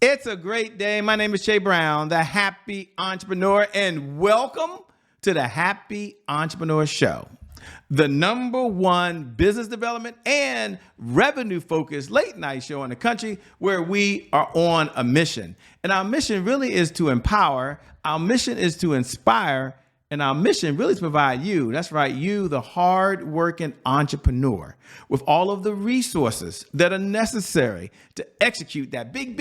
It's a great day. My name is Shay Brown, the Happy Entrepreneur, and welcome to the Happy Entrepreneur Show, the #1 business development and revenue-focused late-night show in the country where we are on a mission. And our mission really is to empower, our mission is to inspire, and our mission really is to provide you, that's right, you, the hard-working entrepreneur, with all of the resources that are necessary to execute that big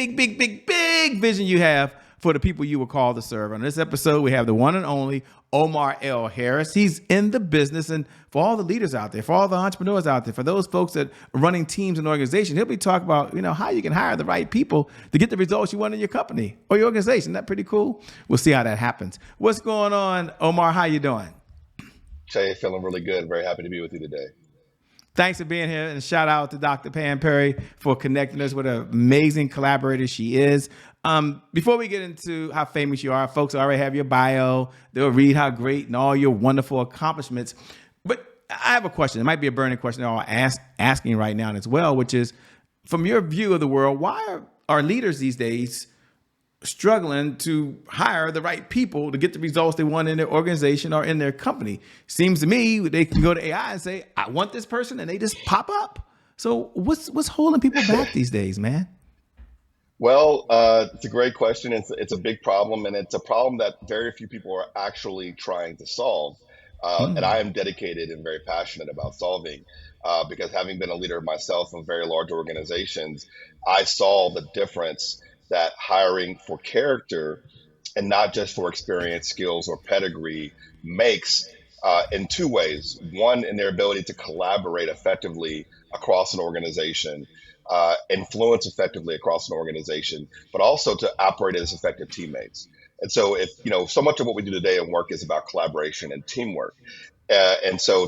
vision you have for the people you were called to serve. On this episode, we have the one and only Omar L. Harris. He's in the business, and for all the leaders out there, for all the entrepreneurs out there, for those folks that are running teams and organizations, he'll be talking about, how you can hire the right people to get the results you want in your company or your organization. Isn't that pretty cool? We'll see how that happens. What's going on, Omar? How you doing? Shay, feeling really good. Very happy to be with you today. Thanks for being here, and shout out to Dr. Pam Perry for connecting us with an amazing collaborator she is. Before we get into how famous you are, folks already have your bio. They'll read how great and all your wonderful accomplishments. But I have a question. It might be a burning question they're all asking right now as well, which is, from your view of the world, why are leaders these days struggling to hire the right people to get the results they want in their organization or in their company? Seems to me they can go to AI and say, I want this person, and they just pop up. So what's holding people back these days, man? Well, it's a great question. It's a big problem, and it's a problem that very few people are actually trying to solve. And I am dedicated and very passionate about solving, because having been a leader myself in very large organizations, I saw the difference that hiring for character and not just for experience, skills, or pedigree makes in two ways. One, in their ability to collaborate effectively across an organization, influence effectively across an organization, but also to operate as effective teammates. And so so much of what we do today in work is about collaboration and teamwork. And so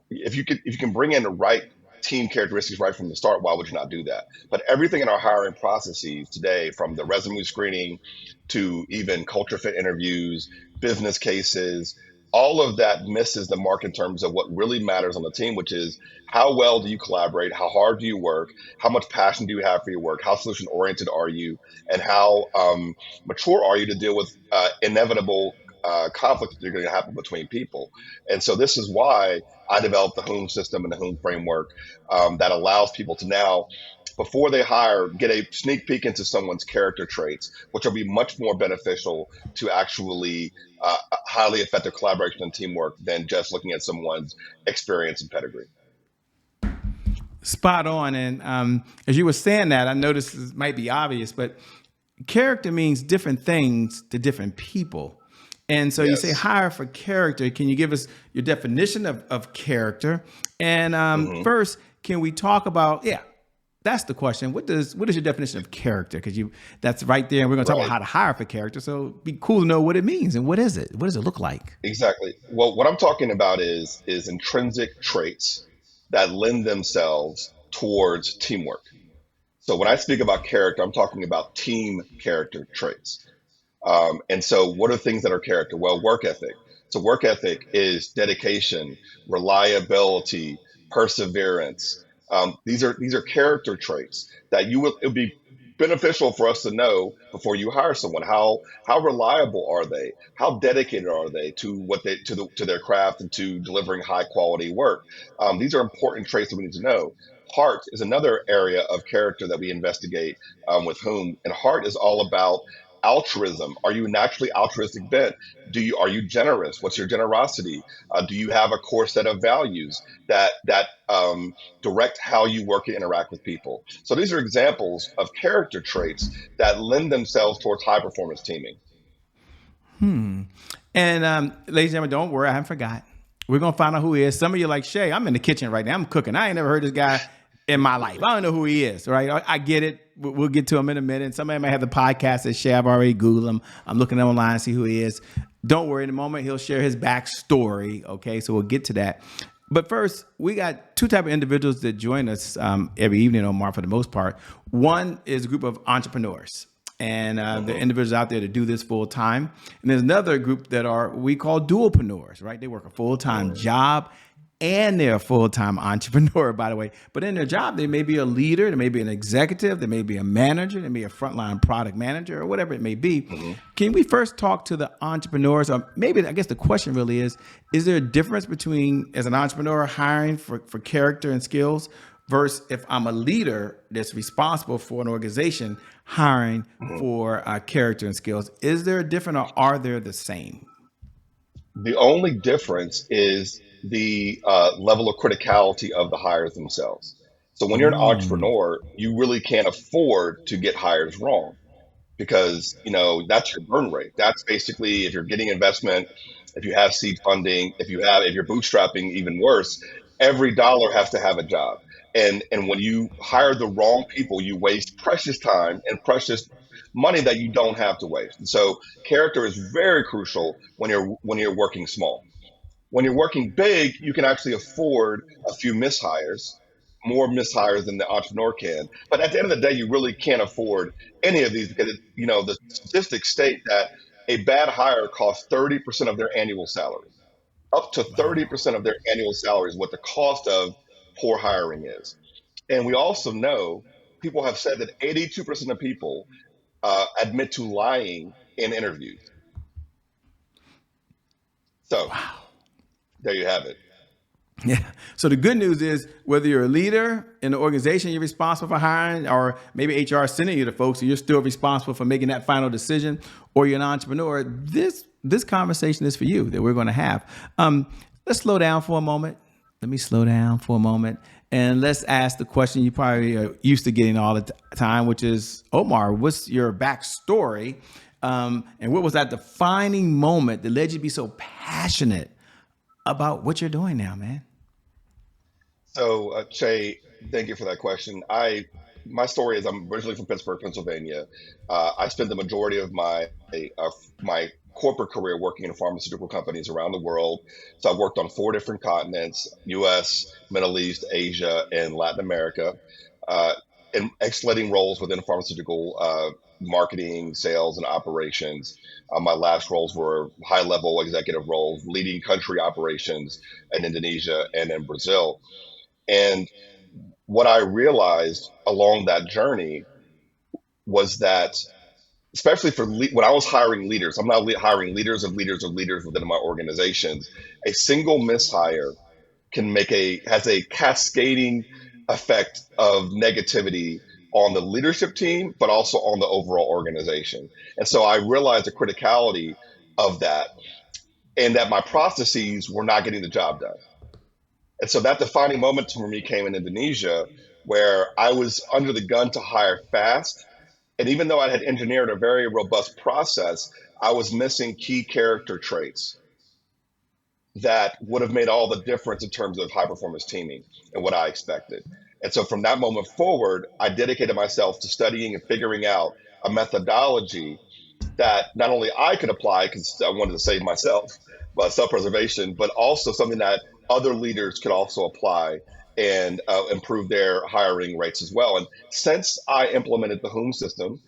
if you can bring in the right team characteristics right from the start, why would you not do that? But everything in our hiring processes today, from the resume screening to even culture fit interviews, business cases, all of that misses the mark in terms of what really matters on the team, which is how well do you collaborate? How hard do you work? How much passion do you have for your work? How solution oriented are you? And how mature are you to deal with inevitable conflicts that are going to happen between people? And so this is why I developed the H.O.M system and the H.O.M framework that allows people to now, before they hire, get a sneak peek into someone's character traits, which will be much more beneficial to actually highly effective collaboration and teamwork than just looking at someone's experience and pedigree. Spot on. And as you were saying that, I noticed this might be obvious, but character means different things to different people. And so You say hire for character. Can you give us your definition of character? And first, can we talk about, that's the question. What is your definition of character? Because that's right there. And we're going to talk about how to hire for character. So it'd be cool to know what it means and what is it? What does it look like? Exactly. Well, what I'm talking about is intrinsic traits that lend themselves towards teamwork. So when I speak about character, I'm talking about team character traits. And so what are things that are character? Well, work ethic. So work ethic is dedication, reliability, perseverance. These are character traits that it would be beneficial for us to know before you hire someone. How reliable are they? How dedicated are they to to their craft and to delivering high quality work? These are important traits that we need to know. Heart is another area of character that we investigate with H.O.M. And heart is all about altruism. Are you naturally altruistic bent? Are you generous? What's your generosity? Do you have a core set of values that direct how you work and interact with people? So these are examples of character traits that lend themselves towards high performance teaming. And ladies and gentlemen, don't worry, I haven't forgot. We're going to find out who he is. Some of you are like, Shay, I'm in the kitchen right now. I'm cooking. I ain't never heard this guy in my life. I don't know who he is, right? I get it. We'll get to him in a minute. Somebody might have the podcast that Shay, I've already Googled him. I'm looking at him online, see who he is. Don't worry. In a moment, he'll share his backstory. Okay, so we'll get to that. But first, we got two type of individuals that join us every evening, Omar, for the most part. One is a group of entrepreneurs. And there are individuals out there that do this full time. And there's another group that we call dualpreneurs, right? They work a full-time job and they're a full-time entrepreneur, by the way. But in their job, they may be a leader, they may be an executive, they may be a manager, they may be a frontline product manager, or whatever it may be. Hmm. Can we first talk to the entrepreneurs? Or maybe, I guess the question really is there a difference between, as an entrepreneur, hiring for character and skills versus if I'm a leader that's responsible for an organization, hiring Hmm. for character and skills? Is there a difference, or are they the same? The only difference is the level of criticality of the hires themselves. So when you're an Mm, entrepreneur, you really can't afford to get hires wrong, because that's your burn rate. That's basically, if you're getting investment, if you have seed funding, if you're bootstrapping, even worse, every dollar has to have a job. And when you hire the wrong people, you waste precious time and precious money that you don't have to waste. And so character is very crucial when you're working small. When you're working big, you can actually afford a few mishires, more mishires than the entrepreneur can. But at the end of the day, you really can't afford any of these, because the statistics state that a bad hire costs 30% of their annual salary. Up to wow. 30% of their annual salary is what the cost of poor hiring is. And we also know, people have said that 82% of people admit to lying in interviews. So there you have it. Yeah. So the good news is, whether you're a leader in the organization you're responsible for hiring, or maybe HR is sending you to folks, and you're still responsible for making that final decision, or you're an entrepreneur, this conversation is for you, that we're going to have. Let's slow down for a moment. Let me slow down for a moment, and let's ask the question you probably are used to getting all the time, which is, Omar, what's your backstory? And what was that defining moment that led you to be so passionate about what you're doing now, man? So, Shay, thank you for that question. My story is, I'm originally from Pittsburgh, Pennsylvania. I spent the majority of my corporate career working in pharmaceutical companies around the world. So I've worked on four different continents: U.S., Middle East, Asia, and Latin America, uh, in escalating roles within pharmaceutical marketing, sales, and operations. My last roles were high-level executive roles, leading country operations in Indonesia and in Brazil. And what I realized along that journey was that, especially when I was hiring leaders, I'm now hiring leaders of leaders of leaders within my organizations. A single mishire has a cascading effect of negativity on the leadership team, but also on the overall organization. And so I realized the criticality of that, and that my processes were not getting the job done. And so that defining moment for me came in Indonesia, where I was under the gun to hire fast. And even though I had engineered a very robust process, I was missing key character traits that would have made all the difference in terms of high performance teaming and what I expected. And so from that moment forward, I dedicated myself to studying and figuring out a methodology that not only I could apply, because I wanted to save myself, self-preservation, but also something that other leaders could also apply and improve their hiring rates as well. And since I implemented the WHOM system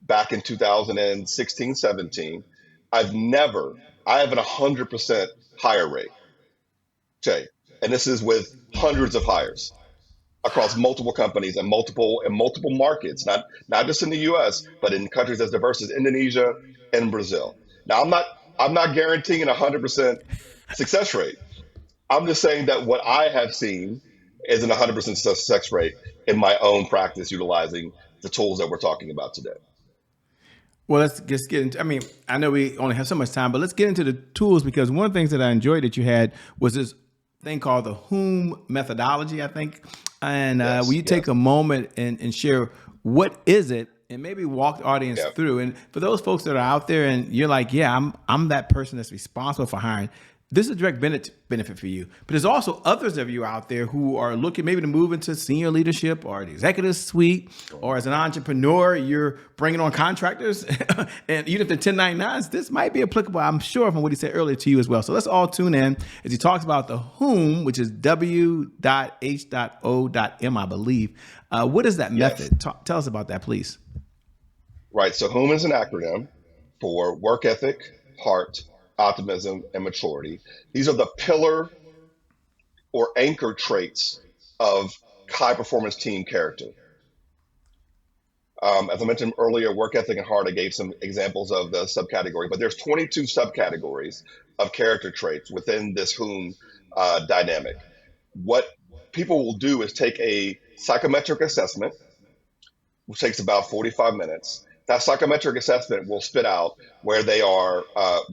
back in 2016, 17, I have an 100% hire rate, Jay. And this is with hundreds of hires across multiple companies and multiple markets, not just in the U.S., but in countries as diverse as Indonesia and Brazil. Now, I'm not guaranteeing an 100% success rate. I'm just saying that what I have seen is an 100% success rate in my own practice, utilizing the tools that we're talking about today. Well, let's just get into. I mean, I know we only have so much time, but let's get into the tools, because one of the things that I enjoyed that you had was this thing called the WHOM methodology, I think. And will Yes, you take yes, a moment and share what is it, and maybe walk the audience yeah. through? And for those folks that are out there, and you're like, yeah, I'm that person that's responsible for hiring. This is a direct benefit for you. But there's also others of you out there who are looking maybe to move into senior leadership or the executive suite, or as an entrepreneur, you're bringing on contractors. And even if they're 1099s, this might be applicable, I'm sure, from what he said earlier, to you as well. So let's all tune in as he talks about the WHOM, which is W.H.O.M, I believe. What is that Yes. method? Tell us about that, please. Right. So WHOM is an acronym for work ethic, heart, optimism, and maturity. These are the pillar or anchor traits of high performance team character. As I mentioned earlier, work ethic and heart, I gave some examples of the subcategory, but there's 22 subcategories of character traits within this whom dynamic. What people will do is take a psychometric assessment, which takes about 45 minutes. That psychometric assessment will spit out where they are,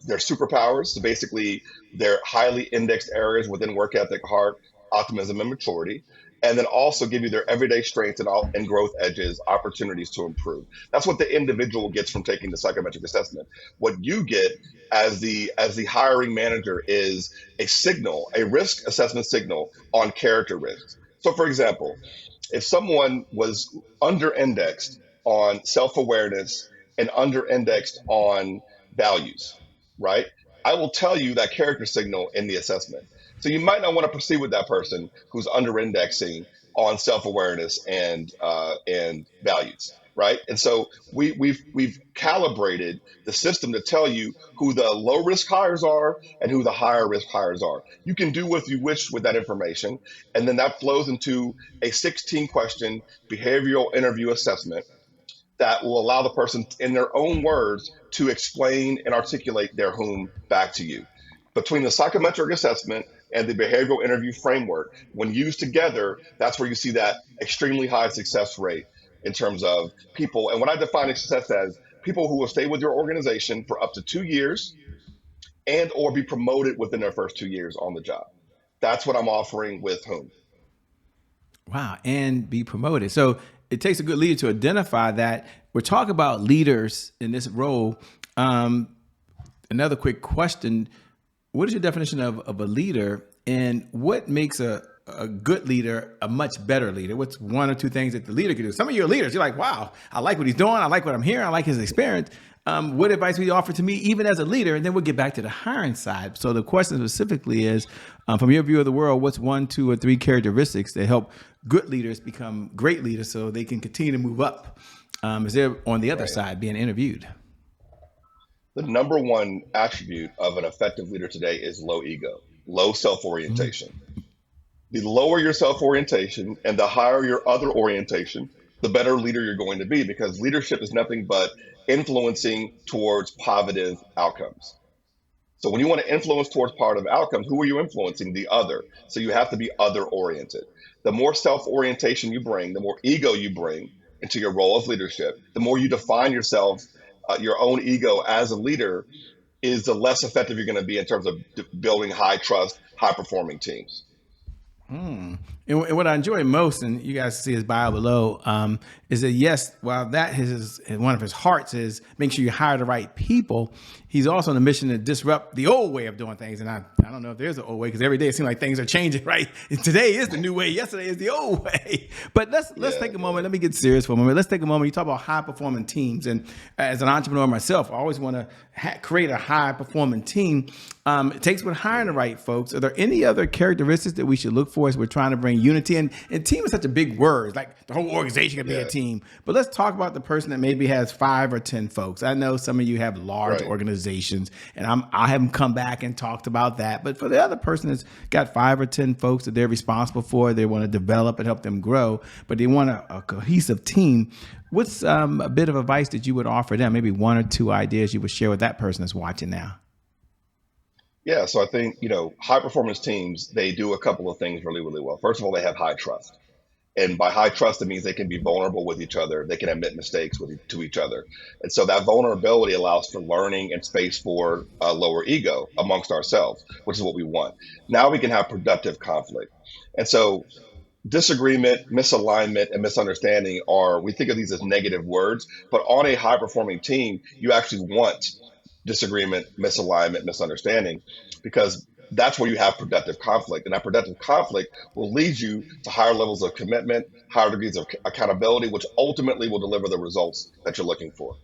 their superpowers. So basically, their highly indexed areas within work ethic, heart, optimism, and maturity. And then also give you their everyday strengths and growth edges, opportunities to improve. That's what the individual gets from taking the psychometric assessment. What you get as the hiring manager is a signal, a risk assessment signal on character risks. So, for example, if someone was under indexed on self awareness and under indexed on values, right? I will tell you that character signal in the assessment. So you might not want to proceed with that person who's under indexing on self awareness and values, right? And so we've calibrated the system to tell you who the low risk hires are and who the higher risk hires are. You can do what you wish with that information, and then that flows into a 16 question behavioral interview assessment that will allow the person, in their own words, to explain and articulate their whom back to you. Between the psychometric assessment and the behavioral interview framework, when used together, that's where you see that extremely high success rate in terms of people. And what I define success as people who will stay with your organization for up to 2 years and or be promoted within their first 2 years on the job. That's what I'm offering with whom. Wow, and be promoted. So it takes a good leader to identify that. We're talking about leaders in this role. Another quick question. What is your definition of a leader, and what makes a good leader a much better leader? What's one or two things that the leader can do? Some of your leaders, you're like, wow, I like what he's doing. I like what I'm hearing. I like his experience. What advice would you offer to me, even as a leader? And then we'll get back to the hiring side. So the question specifically is, from your view of the world, what's one, two, or three characteristics that help good leaders become great leaders so they can continue to move up? Is there on the other side being interviewed? The number one attribute of an effective leader today is low ego, low self-orientation. The lower your self-orientation and the higher your other orientation, the better leader you're going to be, because leadership is nothing but influencing towards positive outcomes. So when you want to influence towards positive outcomes, who are you influencing? The other. So you have to be other oriented. The more self-orientation you bring, the more ego you bring into your role of leadership, the more you define yourself, your own ego as a leader, is the less effective you're going to be in terms of building high trust, high performing teams. And what I enjoy most, and you guys see his bio below, is that yes, while that is one of his hearts is make sure you hire the right people, he's also on a mission to disrupt the old way of doing things. And I don't know if there's an old way, because every day it seems like things are changing, right? And today is the new way. Yesterday is the old way. But let's take a moment. Let me get serious for a moment. Let's take a moment. You talk about high performing teams. And as an entrepreneur myself, I always want to create a high performing team. It takes with hiring the right folks. Are there any other characteristics that we should look for as we're trying to bring unity? And team is such a big word, like the whole organization can be a team. But let's talk about the person that maybe has 5 or 10 folks. I know some of you have large organizations, and I haven't come back and talked about that. But for the other person that's got 5 or 10 folks that they're responsible for, they want to develop and help them grow, but they want a cohesive team. What's a bit of advice that you would offer them? Maybe 1 or 2 ideas you would share with that person that's watching now. Yeah, so I think, high performance teams, they do a couple of things really, really well. First of all, they have high trust. And by high trust, it means they can be vulnerable with each other. They can admit mistakes to each other. And so that vulnerability allows for learning and space for a lower ego amongst ourselves, which is what we want. Now we can have productive conflict. And so disagreement, misalignment, and misunderstanding we think of these as negative words, but on a high performing team, you actually want disagreement, misalignment, misunderstanding, because that's where you have productive conflict. And that productive conflict will lead you to higher levels of commitment, higher degrees of accountability, which ultimately will deliver the results that you're looking for.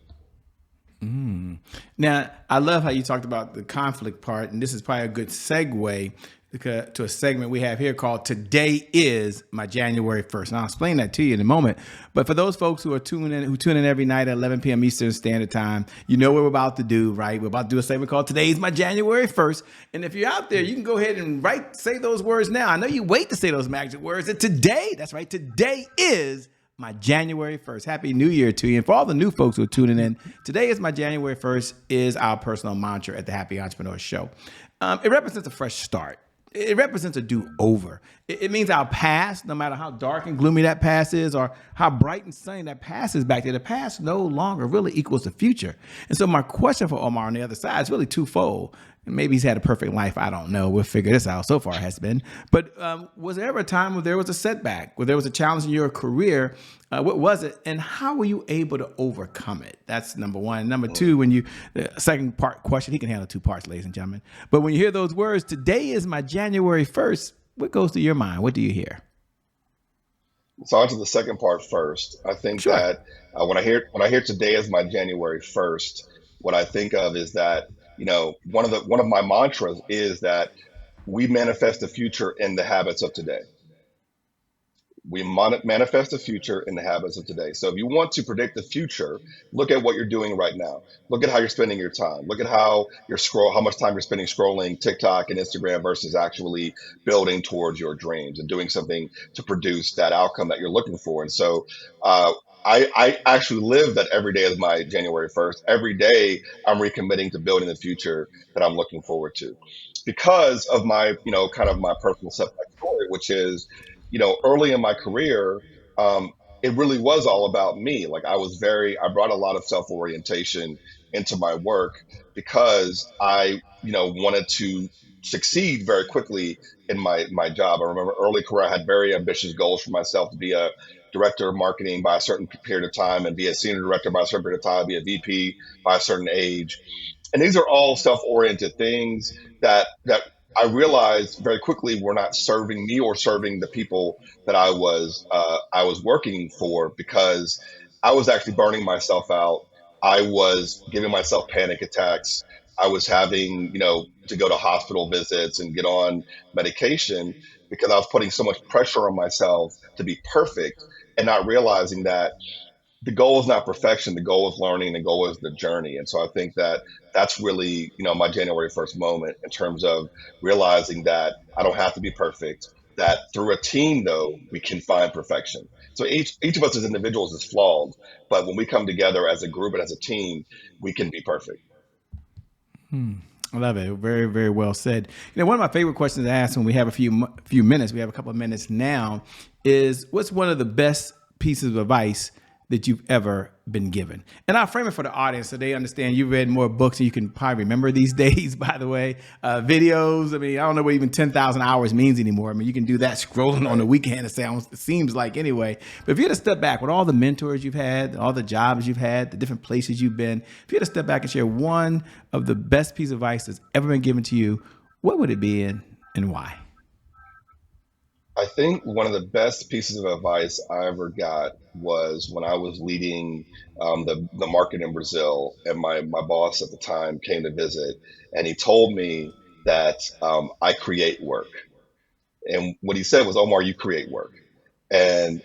Now, I love how you talked about the conflict part, and this is probably a good segue. to a segment we have here called Today is My January 1st. And I'll explain that to you in a moment. But for those folks who tune in every night at 11 p.m. Eastern Standard Time, you know what we're about to do, right? We're about to do a segment called Today is My January 1st. And if you're out there, you can go ahead and say those words now. I know you wait to say those magic words. And today, that's right, today is my January 1st. Happy New Year to you. And for all the new folks who are tuning in, today is my January 1st is our personal mantra at the Happy Entrepreneur Show. It represents a fresh start. It represents a do-over. It means our past, no matter how dark and gloomy that past is or how bright and sunny that past is back there, the past no longer really equals the future. And so my question for Omar on the other side is really twofold. Maybe he's had a perfect life. I don't know. We'll figure this out. So far it has been. But was there ever a time where there was a setback, where there was a challenge in your career? What was it? And how were you able to overcome it? That's number one. Number two, the second part question, he can handle two parts, ladies and gentlemen. But when you hear those words, today is my January 1st, what goes through your mind? What do you hear? So on to the second part first. I think Sure. that when I hear today is my January 1st, what I think of is that, one of my mantras is that we manifest the future in the habits of today. We manifest the future in the habits of today. So if you want to predict the future, look at what you're doing right now. Look at how you're spending your time. Look at how much time you're spending scrolling TikTok and Instagram versus actually building towards your dreams and doing something to produce that outcome that you're looking for. And so, I actually live that every day is my January 1st. Every day I'm recommitting to building the future that I'm looking forward to because of my, kind of my personal setback story, which is, early in my career, it really was all about me. Like I brought a lot of self-orientation into my work because I, wanted to succeed very quickly in my job. I remember early career, I had very ambitious goals for myself to be a director of marketing by a certain period of time and be a senior director by a certain period of time, be a VP by a certain age. And these are all self-oriented things that I realized very quickly were not serving me or serving the people that I was working for because I was actually burning myself out. I was giving myself panic attacks. I was having, to go to hospital visits and get on medication because I was putting so much pressure on myself to be perfect and not realizing that the goal is not perfection. The goal is learning. The goal is the journey. And so I think that that's really, my January 1st moment in terms of realizing that I don't have to be perfect, that through a team, though, we can find perfection. So each of us as individuals is flawed, but when we come together as a group and as a team, we can be perfect. I love it. Very, very well said. One of my favorite questions to ask when we have a few minutes, we have a couple of minutes now, is what's one of the best pieces of advice that you've ever been given? And I'll frame it for the audience so they understand you've read more books than you can probably remember these days, by the way. Videos, I don't know what even 10,000 hours means anymore. You can do that scrolling on the weekend, it seems like anyway. But if you had to step back with all the mentors you've had, all the jobs you've had, the different places you've been, if you had to step back and share one of the best pieces of advice that's ever been given to you, what would it be and why? I think one of the best pieces of advice I ever got was when I was leading the market in Brazil, and my boss at the time came to visit, and he told me that I create work. And what he said was, Omar, you create work. And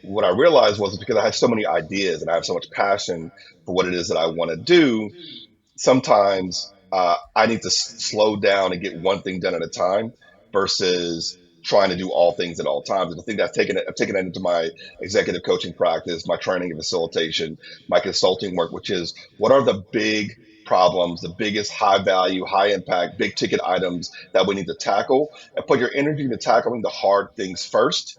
what I realized was because I have so many ideas and I have so much passion for what it is that I want to do, sometimes I need to slow down and get one thing done at a time versus trying to do all things at all times. And I think I've taken that into my executive coaching practice, my training and facilitation, my consulting work, which is what are the big problems, the biggest high value, high impact, big ticket items that we need to tackle, and put your energy into tackling the hard things first,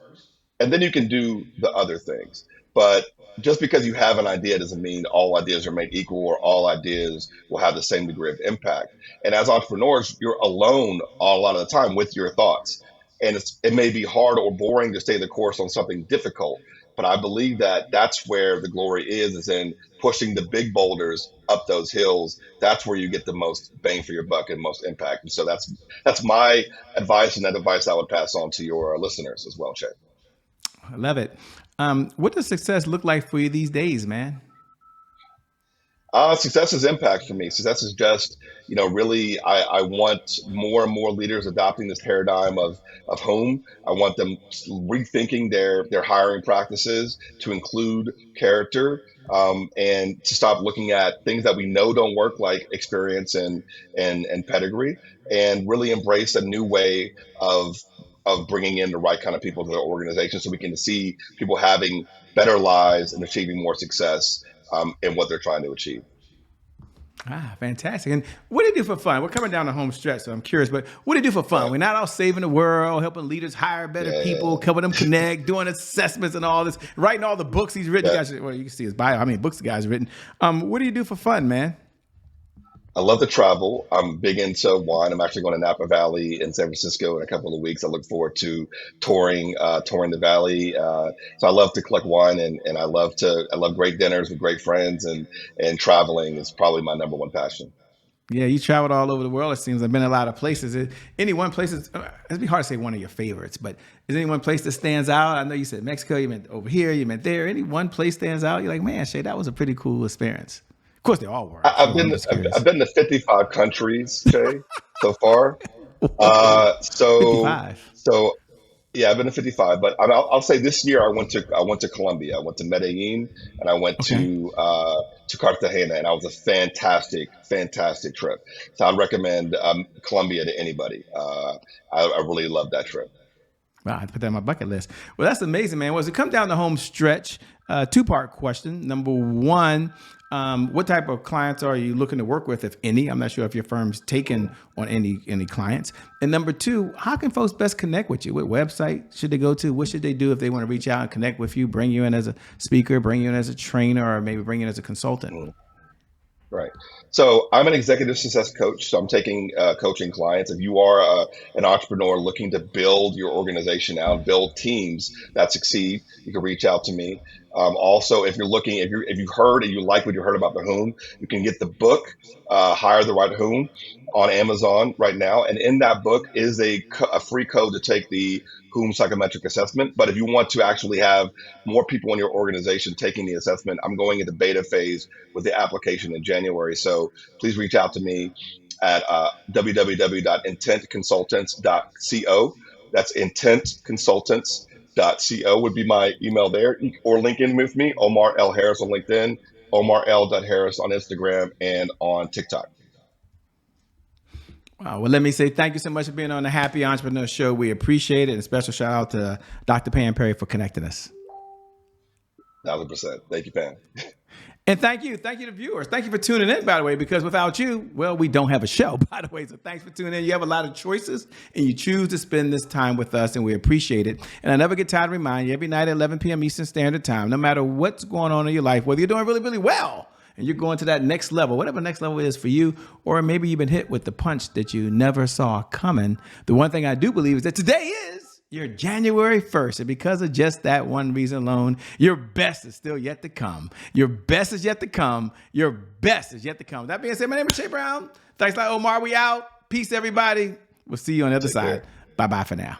and then you can do the other things. But just because you have an idea doesn't mean all ideas are made equal or all ideas will have the same degree of impact. And as entrepreneurs, you're alone a lot of the time with your thoughts. And it may be hard or boring to stay the course on something difficult. But I believe that that's where the glory is in pushing the big boulders up those hills. That's where you get the most bang for your buck and most impact. And so that's my advice, and that advice I would pass on to your listeners as well, Shay. I love it. What does success look like for you these days, man? Success is impact for me. Success is just, really, I want more and more leaders adopting this paradigm of whom. I want them rethinking their hiring practices to include character, and to stop looking at things that we know don't work, like experience and pedigree, and really embrace a new way of bringing in the right kind of people to their organization, so we can see people having better lives and achieving more success, in what they're trying to achieve. Ah, fantastic. And what do you do for fun? We're coming down the home stretch, so I'm curious, but what do you do for fun? Right. We're not all saving the world, helping leaders hire better people, Yeah. helping them connect, doing assessments and all this, writing all the books he's written. Yeah. You guys, well, you can see his bio, how many books the guy's written. What do you do for fun, man? I love to travel. I'm big into wine. I'm actually going to Napa Valley in San Francisco in a couple of weeks. I look forward to touring the valley. So I love to collect wine, and I love great dinners with great friends, and traveling is probably my number one passion. Yeah, you traveled all over the world. It seems I've been in a lot of places. Any one place it'd be hard to say one of your favorites, but is any one place that stands out? I know you said Mexico, you meant over here, you meant there. Any one place stands out? You're like, man, Shay, that was a pretty cool experience. Of course, they all were. I, I've So I'm been just I've, curious. I've been to 55 countries, Jay, so far. Whoa, Uh, so 55. so Yeah, I've been to 55, but I'll say this year I went to Colombia. I went to Medellin, and I went Okay. to Cartagena, and that was a fantastic trip. So I'd recommend Colombia to anybody. I really loved that trip. Wow, I have to put that on my bucket list. Well, that's amazing, man. Well, as it come down the home stretch, two-part question. Number one, what type of clients are you looking to work with, if any? I'm not sure if your firm's taken on any clients. And number two, how can folks best connect with you? What website should they go to? What should they do if they want to reach out and connect with you, bring you in as a speaker, bring you in as a trainer, or maybe bring you in as a consultant? Mm. Right. So I'm an executive success coach. So I'm taking coaching clients. If you are an entrepreneur looking to build your organization out, build teams that succeed, you can reach out to me. Also, if you've heard and you like what you heard about the Whom, you can get the book, Hire the Right Whom, on Amazon right now. And in that book is a free code to take the Whom psychometric assessment. But if you want to actually have more people in your organization taking the assessment, I'm going into beta phase with the application in January. So please reach out to me at www.intentconsultants.co. That's intentconsultants.co would be my email there, or link in with me, Omar L. Harris on LinkedIn, Omar L. Harris on Instagram and on TikTok. Wow. Well, let me say thank you so much for being on the Happy Entrepreneur Show. We appreciate it. And a special shout out to Dr. Pam Perry for connecting us. 1,000%. Thank you, Pam. And thank you to viewers. Thank you for tuning in, by the way, because without you, well, we don't have a show, by the way. So thanks for tuning in. You have a lot of choices, and you choose to spend this time with us, and we appreciate it. And I never get tired of reminding you, every night at 11 p.m. Eastern Standard Time, no matter what's going on in your life, whether you're doing really, really well, and you're going to that next level, whatever next level is for you, or maybe you've been hit with the punch that you never saw coming. The one thing I do believe is that today is your January 1st. And because of just that one reason alone, your best is still yet to come. Your best is yet to come. Your best is yet to come. That being said, my name is Shay Brown. Thanks a lot, Omar. We out. Peace, everybody. We'll see you on the other Take side. care. Bye-bye for now.